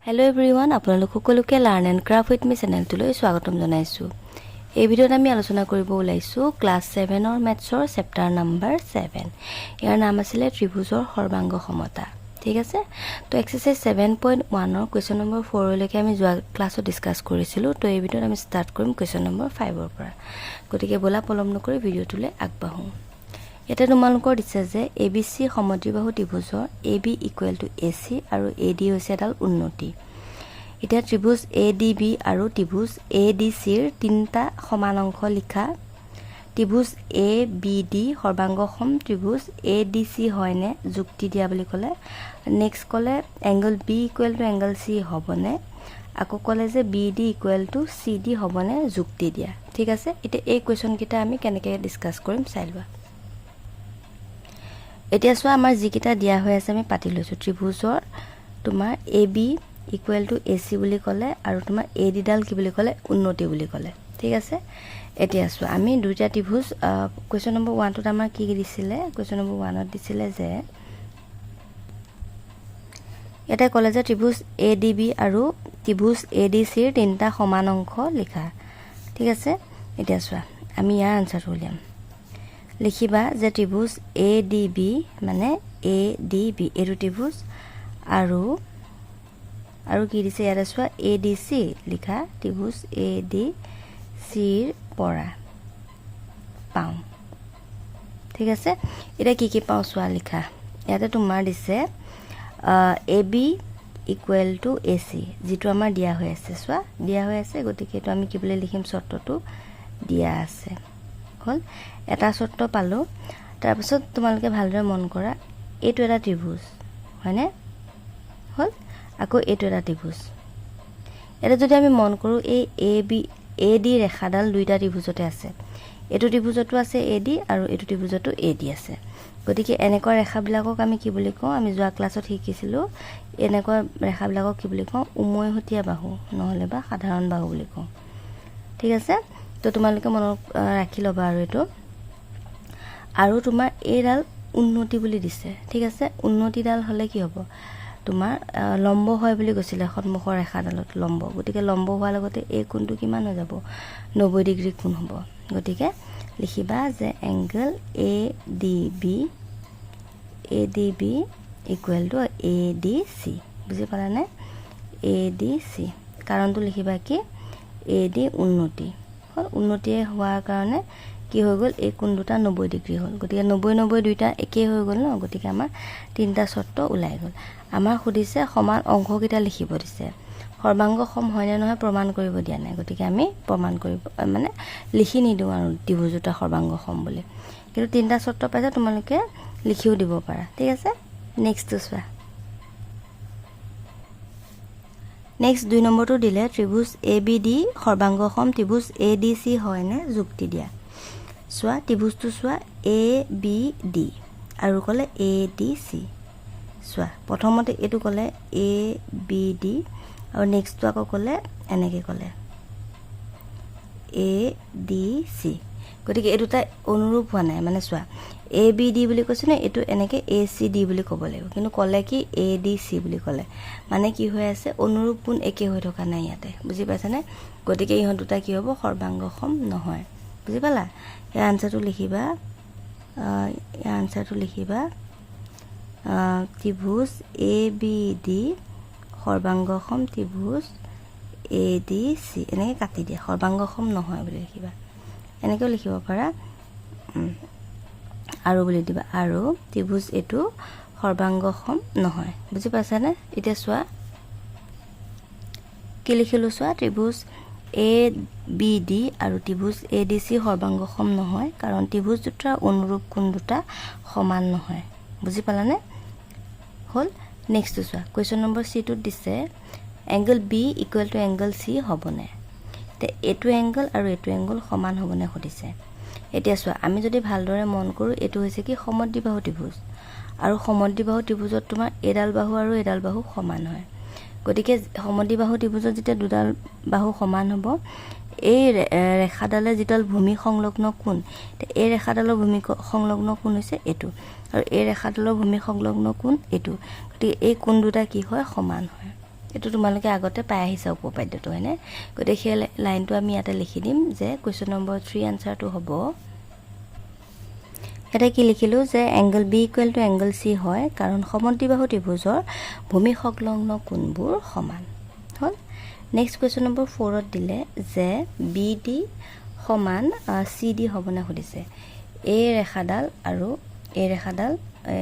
Hello everyone, আপোনালোক সকলোকে learn and craft with মি চেনেলটোলৈ স্বাগতম জনাইছোঁ। এই ভিডিঅ'ত আমি আলোচনা কৰিব ওলাইছোঁ ক্লাছ 7ৰ মেথছৰ চেপ্টাৰ নাম্বাৰ 7। ইয়াৰ নাম আছিলে ত্ৰিভুজৰ সৰ্বাংগ সমতা। ঠিক আছে, তো এক্সাৰসাইজ 7.1ৰ কুৱেশ্যন নম্বৰ 4লৈকে আমি যোৱা ক্লাছত ডিছকাছ কৰিছিলোঁ। তো এই ভিডিঅ'ত আমি ষ্টাৰ্ট কৰিম কুৱেশ্যন নম্বৰ 5ৰ পৰা। গতিকে বলা পলম নকৰি ভিডিঅ'টোলৈ আগবাঢ়োঁ। ইয়াতে তোমালোকৰ দিছে যে ABC সমদ্বিবাহু ত্ৰিভুজৰ AB equal to AC আৰু AD হৈছে এডাল উন্নতি। এতিয়া ত্ৰিভুজ ADB আৰু ত্ৰিভুজ ADCৰ তিনিটা সমান অংশ লিখা। ত্ৰিভুজ ABD সৰ্বাংগসম ত্ৰিভুজ ADC হয়নে যুক্তি দিয়া বুলি ক'লে। নেক্সট ক'লে angle B equal to angle C হ'বনে। আকৌ ক'লে যে BD ইকুৱেল টু CD হ'বনে যুক্তি দিয়া। ঠিক আছে, এতিয়া এই কুৱেশ্যনকেইটা আমি কেনেকৈ ডিছকাছ কৰিম চাই লোৱা। এতিয়া চোৱা, আমাৰ যিকেইটা দিয়া হৈ আছে আমি পাতি লৈছোঁ। ত্ৰিভুজৰ তোমাৰ AB ইকুৱেল টু AC বুলি ক'লে আৰু তোমাৰ ADডাল কি বুলি ক'লে উন্নতি বুলি ক'লে। ঠিক আছে, এতিয়া চোৱা আমি দুইটা ত্ৰিভুজ কুৱেশ্যন নম্বৰ 1টোত আমাৰ কি দিছিলে, কুৱেশ্যন নম্বৰ 1ত দিছিলে যে ইয়াতে ক'লে যে ত্ৰিভুজ ADB আৰু ত্ৰিভুজ ADCৰ তিনিটা সমান অংশ লিখা। ঠিক আছে, এতিয়া চোৱা আমি ইয়াৰ আনচাৰটো উলিয়াম। লিখিবা যে ত্ৰিভুজ ADB মানে ADB এইটো ত্ৰিভুজ আৰু কি দিছে ইয়াতে চোৱা ADC লিখা। ত্ৰিভুজ ADCৰ পৰা পাওঁ। ঠিক আছে, এতিয়া কি পাওঁ চোৱা লিখা। ইয়াতে তোমাৰ দিছে AB ইকুৱেল টু AC যিটো আমাৰ দিয়া হৈ আছে। চোৱা দিয়া হৈ আছে, গতিকে এইটো আমি কি বুলি লিখিম, চৰ্তটো দিয়া আছে। হ'ল এটা চৰ্ত পালোঁ। তাৰপিছত তোমালোকে ভালদৰে মন কৰা, এইটো এটা ত্ৰিভুজ হয়নে। হ'ল আকৌ এইটো এটা ত্ৰিভুজ। এটা যদি আমি মন কৰোঁ এই AD ৰেখাডাল দুইটা ত্ৰিভুজতে আছে। এইটো ত্ৰিভুজতো আছে AD আৰু এইটো ত্ৰিভুজতো AD আছে। গতিকে এনেকুৱা ৰেখাবিলাকক আমি কি বুলি কওঁ, আমি যোৱা ক্লাছত শিকিছিলোঁ, এনেকুৱা ৰেখাবিলাকক কি বুলি কওঁ, উমৈহতীয়া বাহু নহ'লে বা সাধাৰণ বাহু বুলি কওঁ। ঠিক আছে, তো তোমালোকে মনত ৰাখি ল'বা। আৰু এইটো আৰু তোমাৰ এইডাল উন্নতি বুলি দিছে। ঠিক আছে, উন্নতিডাল হ'লে কি হ'ব, তোমাৰ লম্ব হয় বুলি কৈছিলে সন্মুখৰ ৰেখাডালত লম্ব। গতিকে লম্ব হোৱাৰ লগতে এই কোণটো কিমান হৈ যাব, 90 ডিগ্ৰী কোণ হ'ব। গতিকে লিখিবা যে angle ADB equal to ADC। বুজি পালানে, ADC। কাৰণটো লিখিবা কি, AD উন্নতি হ'ল। উন্নতিয়ে হোৱাৰ কাৰণে কি হৈ গ'ল, এই কোণ দুটা 90 ডিগ্ৰী হ'ল। গতিকে 90 দুইটা একেই হৈ গ'ল ন। গতিকে আমাৰ তিনিটা চৰ্ত ওলাই গ'ল। আমাৰ সুধিছে সমান অংশকেইটা লিখিব দিছে। সৰ্বাংগ সম হয়নে নহয় প্ৰমাণ কৰিব দিয়া নাই। গতিকে আমি প্ৰমাণ কৰিব মানে লিখি নিদিওঁ আৰু ত্ৰিভুজ দুটা সৰ্বাংগ সম বুলি। কিন্তু তিনিটা চৰ্ত পাইছে, তোমালোকে লিখিও দিব পাৰা। ঠিক আছে, নেক্সটটো চোৱা। নেক্সট 2 নম্বৰটো দিলে ত্ৰিভুজ ABD সৰ্বাংগ সম ত্ৰিভুজ ADC হয়নে যুক্তি দিয়া। চোৱা ত্ৰিভুজটো চোৱা ABD আৰু ক'লে ADC। চোৱা প্ৰথমতে এইটো ক'লে ABD আৰু নেক্সটটো আকৌ ক'লে এনেকৈ ক'লে ADC। গতিকে এই দুটা অনুৰূপ হোৱা নাই। মানে চোৱা ABD বুলি কৈছে নে, এইটো এনেকৈ ACD বুলি ক'ব লাগিব। কিন্তু ক'লে কি ADC বুলি ক'লে, মানে কি হৈ আছে, অনুৰূপ কোণ একে হৈ থকা নাই ইয়াতে। বুজি পাইছানে। গতিকে ইহঁত দুটা কি হ'ব, সৰ্বাংগ সম নহয়। বুজি পালা। ইয়াৰ আনচাৰটো লিখিবা ত্ৰিভুজ ABD সৰ্বাংগ সম ত্ৰিভুজ ADC এনেকৈ কাটি দিয়া, সৰ্বাংগ সম নহয় বুলি লিখিবা। এনেকৈও লিখিব পাৰা আৰু বুলি দিবা, আৰু ত্ৰিভুজ এইটো সৰ্বাংগ সম নহয়। বুজি পাইছানে। এতিয়া চোৱা কি লিখিলোঁ, চোৱা ত্ৰিভুজ ABD আৰু ত্ৰিভুজ ADC সৰ্বাংগ সম নহয়, কাৰণ ত্ৰিভুজ দুটাৰ অনুৰূপ কোণ দুটা সমান নহয়। বুজি পালানে। হ'ল নেক্সটটো চোৱা। কুৱেশ্যন নম্বৰ C2ত দিছে angle B equal to angle C হ'বনে। এতিয়া এইটো এংগল আৰু এইটো এংগল সমান হ'বনে সুধিছে। এতিয়া চোৱা আমি যদি ভালদৰে মন কৰোঁ, এইটো হৈছে কি সমদ্বিবাহু ত্ৰিভুজ, আৰু সমদ্বিবাহু ত্ৰিভুজত তোমাৰ এডাল বাহু আৰু এডাল বাহু সমান হয়। গতিকে সমদ্বিবাহু ত্ৰিভুজত যেতিয়া দুডাল বাহু সমান হ'ব, এই ৰেখাডালে যিডাল ভূমি সংলগ্ন কোণ, এই ৰেখাডালৰ ভূমি সংলগ্ন কোণ হৈছে এইটো, আৰু এই ৰেখাডালৰ ভূমি সংলগ্ন কোণ এইটো। গতিকে এই কোণ দুটা কি হয়, সমান হয়। এটো তোমালোকে আগতে পাই আহিছা উপপাদ্যটো হয়নে গতে সেই লাইনটো আমি ইয়াতে লিখি দিম যে কোৱেশ্চন নম্বৰ 3 আনসাৰটো হ'ব এটা কি লিখিলো যে angle B equal to angle C হয় কাৰণ সমদ্বিবাহু ত্ৰিভুজৰ ভূমি সংলগ্ন কোণবোৰ সমান হল নেক্সট কোৱেশ্চন নম্বৰ 4 ত দিলে যে বিডি সমান সিডি হ'বনে সুধিছে এ ৰেখাডাল আৰু এ ৰেখাডাল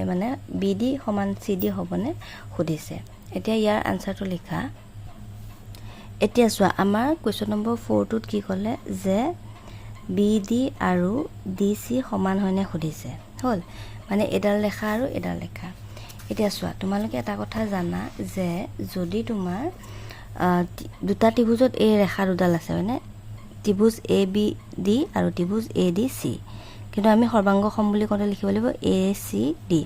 মানে বিডি সমান সিডি হ'বনে সুধিছে এতিয়া ইয়াৰ আনসাৰটো লিখা এতিয়া চোৱা আমাৰ কোৱেশ্চন নম্বৰ 4 টোত কি ক'লে যে বিডি আৰু ডিসি সমান হয়নে সুধিছে হল মানে এডাল ৰেখা আৰু এডাল ৰেখা এতিয়া চোৱা তোমালোকে এটা কথা জানা যে যদি তোমাৰ দুটা ত্ৰিভুজত এই ৰেখা দুডাল আছে হয়নে ত্ৰিভুজ এ বি ডি আৰু ত্ৰিভুজ এ ডি সি কিন্তু আমি সৰ্বাংগ সম বুলি ক'লে লিখিব লাগিব এ সি ডি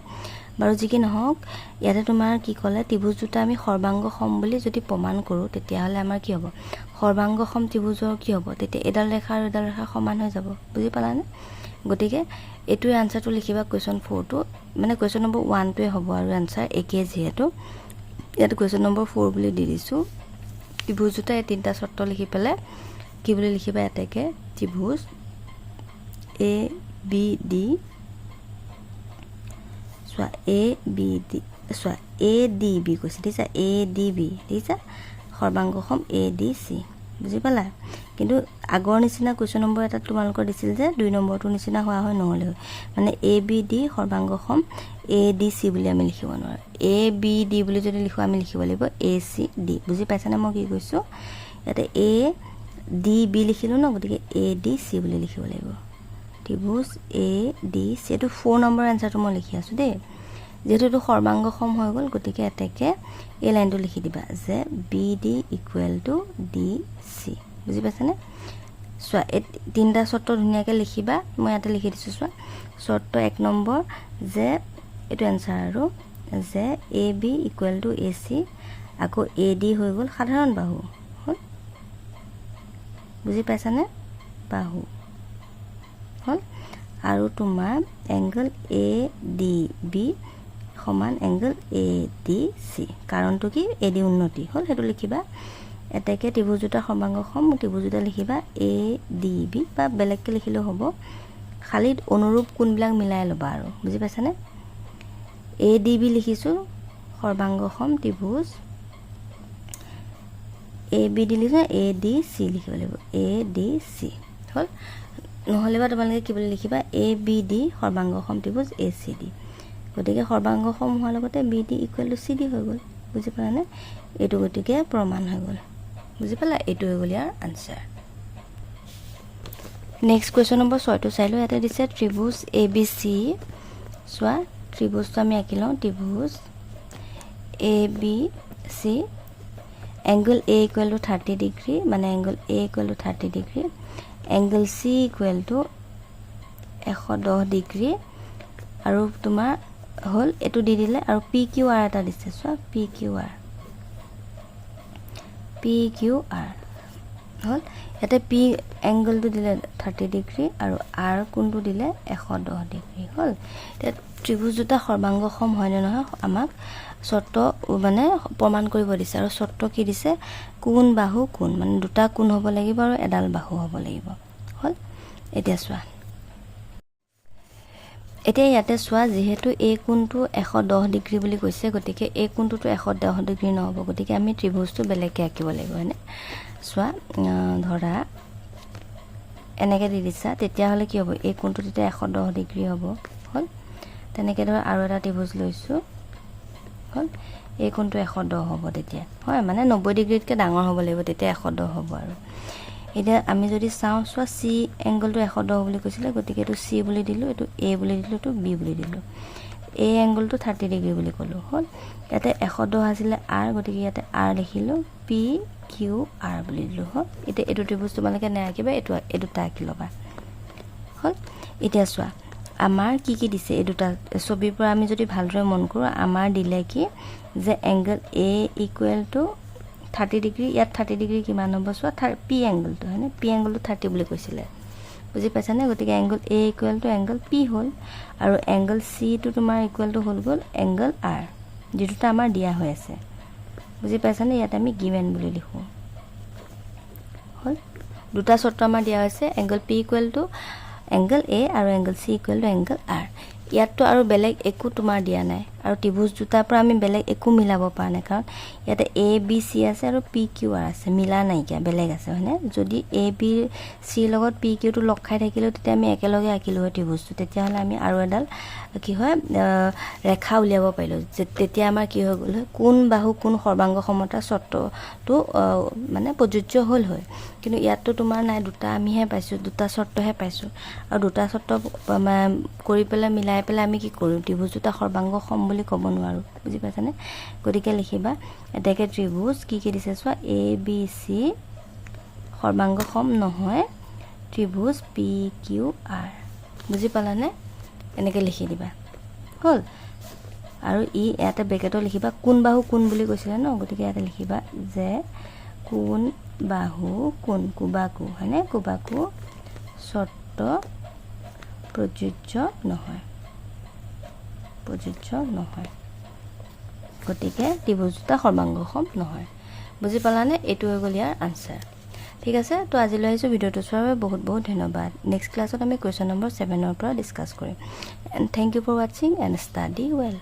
বাৰু যি কি নহওক ইয়াতে তোমাৰ কি ক'লে ত্ৰিভুজ দুটা আমি সৰ্বাংগ সম বুলি যদি প্ৰমাণ কৰো তেতিয়া হলে আমাৰ কি হ'ব সৰ্বাংগ সম ত্ৰিভুজৰ কি হ'ব তেতিয়া এডাল ৰেখা আৰু এডাল ৰেখা সমান হৈ যাব বুজি পালানে গতিকে এটোৰ আনসাৰটো লিখিবা কোৱেশ্চন 4 টো মানে কোৱেশ্চন নম্বৰ 1 টোৱে হ'ব আৰু আনসাৰ একে যেহেতু ইয়াত কোৱেশ্চন নম্বৰ 4 বুলি দি দিছো ত্ৰিভুজ দুটা এই তিনটা শৰ্ত লিখি পেলে কি বুলি লিখিবা এটাকে ত্ৰিভুজ এ বি ডি সোয়া এ বি ডি সোয়া এ ডি বি কৈছে দিছা এ ডি বি দিছা সৰ্বাংগ সম এ ডি সি বুজি পালা কিন্তু আগৰ নিচিনা কোৱেশ্চন নম্বৰ এটা তোমালোকৰ দিছিল যে 2 নম্বৰটো নিচিনা হোৱা হয় নহলে মানে এ বি ডি সৰ্বাংগ সম এ ডি সি বুলি আমি লিখিব নোৱাৰো এ বি ডি বুলি যদি লিখো আমি লিখিব লাগিব এ সি ডি বুজি পাইছানে মই কি কৈছো ইয়াতে এ ডি বি লিখিলো ন গতিকে এ ডি সি বুলি লিখিব লাগিব ত্ৰিভুজ এ ডি সি এটো 4 নম্বৰ আনসাৰটো মই লিখি আছো দে যেহেতু এটো সৰ্বাংগ সম হৈ গল গতিকে এটাকে এই লাইনটো লিখি দিবা যে B D equal to D C বুজি পাইছানে সোয়া তিনটা শৰ্ত ধুনিয়াকে লিখিবা মই ইয়াতে লিখি দিছো সোয়া শৰ্ত 1 নম্বৰ যে এটো আনসাৰ আৰু যে A B equal to A C আকৌ এ ডি হৈ গল সাধাৰণ বাহু হল বুজি পাইছানে বাহু হল আৰু তোমাৰ এংগল এ ডি বি সমান এংগল এ ডি সি কাৰণটো কি এ ডি উন্নতি হল হেতু লিখিবা এটাকে ত্ৰিভুজ দুটা সৰ্বাংগ সম ত্ৰিভুজ দুটা লিখিবা এ ডি বি বা বেলেগকে লিখিলেও হ'ব খালি অনুৰূপ কোনবিলাক মিলাই লবা আৰু বুজি পাইছানে এ ডি বি লিখিছো সৰ্বাংগ সম ত্ৰিভুজ এ বি ডি লিখা এ ডি সি লিখিব লাগিব এ ডি সি হল নহলে বা তোমালোকে কি বুলি লিখিবা এ বি ডি সৰ্বাংগ সম ত্ৰিভুজ এ সি ডি গতিকে সৰ্বাংগ সম হোৱাৰ লগতে B D equal to C D হৈ গল বুজি পালানে এটো গতিকে প্ৰমাণ হৈ গল বুজি পালা এটো হৈ গল ইয়াৰ আনসাৰ নেক্সট কোৱেশ্চন নম্বৰ 6 টো চাইলো ইয়াতে দিছে ত্ৰিভুজ এ বি সি সোয়া ত্ৰিভুজটো আমি আঁকিলো ত্ৰিভুজ A B C angle A equal to 30 degree মানে angle A equal to 30 degree angle C equal to 110 degree আৰু তোমাৰ হল এটো দি দিলে আৰু PQR এটা দিছে সো PQR হল এতে P angle টো দিলে 30 degree আৰু R কোণটো দিলে 110 degree হল এটা ত্ৰিভুজ দুটা সৰ্বাংগ সম হয় নে নহয় আমাক শৰ্ত মানে প্ৰমাণ কৰিব দিছে আৰু শর্ত কি দিছে কোণ বাহু কোণ মানে দুটা কোণ হ'ব লাগিব আৰু এডাল বাহু হ'ব লাগিব হল এতিয়া চোৱা এতিয়া ইয়াতে চোৱা যেহেতু এই কোণটো 110 ডিগ্ৰী বুলি কৈছে গতিকে এই কোণটোটো 110 ডিগ্ৰী নহব গতিকে আমি ত্ৰিভুজটো বেলেগকে আঁকিব লাগিব হয়নে চোৱা ধৰা এনেকে দি দিছা তেতিয়া হলে কি হ'ব এই কোণটো তেতিয়া 110 ডিগ্ৰী হ'ব হল তেনেকে ধৰা আৰু এটা ত্ৰিভুজ লৈছো হল এই কোণটো 110 হ'ব তেতিয়া হয় মানে 90 ডিগ্ৰীতকৈ ডাঙৰ হ'ব লাগিব তেতিয়া 110 হ'ব আৰু এটা আমি যদি চাও সো সি এংগলটো 110 বুলি কৈছিলে গতিকে এটো সি বুলি দিলো এটো এ বুলি দিলো এটো বি বুলি দিলো এ এংগলটো 30 ডিগ্ৰী বুলি কলো হল ইয়াতে 110 আছিল আৰ গতিকে ইয়াতে আৰ লিখিলো পি কিউ আৰ বুলি দিলো হল এটা এটো ত্ৰিভুজ তোমালোকে নাকিবা এটো তা আঁকি লবা হল এতিয়া চোৱা আমাৰ কি কি দিছে এই দুটা ছবিৰ পৰা আমি যদি ভালদৰে মন কৰো আমাৰ দিলে কি যে angle a equal to 30 degree ইয়াত 30 ডিগ্ৰী কিমান হ'ব সো পি এংগলটো হয়নে পি এংগলটো 30 বুলি কৈছিলে বুজি পাইছানে গতিকে angle a equal to angle P হ'ল আৰু এংগল সি টো তোমাৰ ইকুৱেল টু হ'ল গল এংগল আৰ যেটা আমাৰ দিয়া হৈ আছে বুজি পাইছানে ইয়াত আমি গিভেন বুলি লিখো হল দুটা শর্ত আমাৰ দিয়া হৈছে angle P equal to angle A আৰু angle C equal to angle R ইয়াতটো আৰু বেলেগ একো তোমাৰ দিয়া নাই আৰু ত্ৰিভুজ দুটাৰ পৰা আমি বেলেগ একো মিলাব পৰা নাই কাৰণ ইয়াতে A B C আছে আৰু P Q R আছে মিলা নাইকিয়া বেলেগ আছে হয়নে যদি A B C লগত P Q টো লগ খাই থাকিলে তেতিয়া আমি একেলগে আঁকিলো হয় ত্ৰিভুজটো তেতিয়া হলে আমি আৰু এডাল কি হয় ৰেখা উলিয়াব পাৰিলো তেতিয়া আমাৰ কি হৈ গ'ল কোন বাহু কোন সৰ্বাংগ সমতা শৰ্তটো মানে প্ৰযোজ্য হল হয় কিন্তু ইয়াতটো তোমাৰ নাই দুটা আমিহে পাইছো দুটা শৰ্তহে পাইছো আৰু দুটা শৰ্ত কৰি পেলাই মিলাই পেলাই আমি কি কৰো ত্ৰিভুজ দুটা সৰ্বাংগ সম বুলি ক'ব নোৱাৰো বুজি পাইছানে গতিকে লিখিবা এটাকে ত্ৰিভুজ কি দিছে চোৱা A B C সৰ্বাংগ সম নহয় ত্ৰিভুজ P Q R বুজি পালানে এনেকে লিখি দিবা হল আৰু ই এটা ব্ৰেকেটত লিখিবা কোন বাহু কোন বুলি কৈছিলে ন গতিকে এটা লিখিবা যে কোন বাহু কোন কুবাকু হয়নে কুবাকু শর্ত প্ৰযোজ্য নহয় গতিকে ত্ৰিভুজ দুটা সৰ্বাংগ সম নহয় বুজি পালানে এটো হৈ গ'ল ইয়াৰ আনসাৰ ঠিক আছে তো আজিলৈ আহিছো ভিডিওটো চোৱাৰ বাবে বহুত বহুত ধন্যবাদ নেক্সট ক্লাছত আমি কোৱেশ্চন নম্বৰ 7 ৰ পৰা ডিসকাস কৰিম and thank you for watching and study well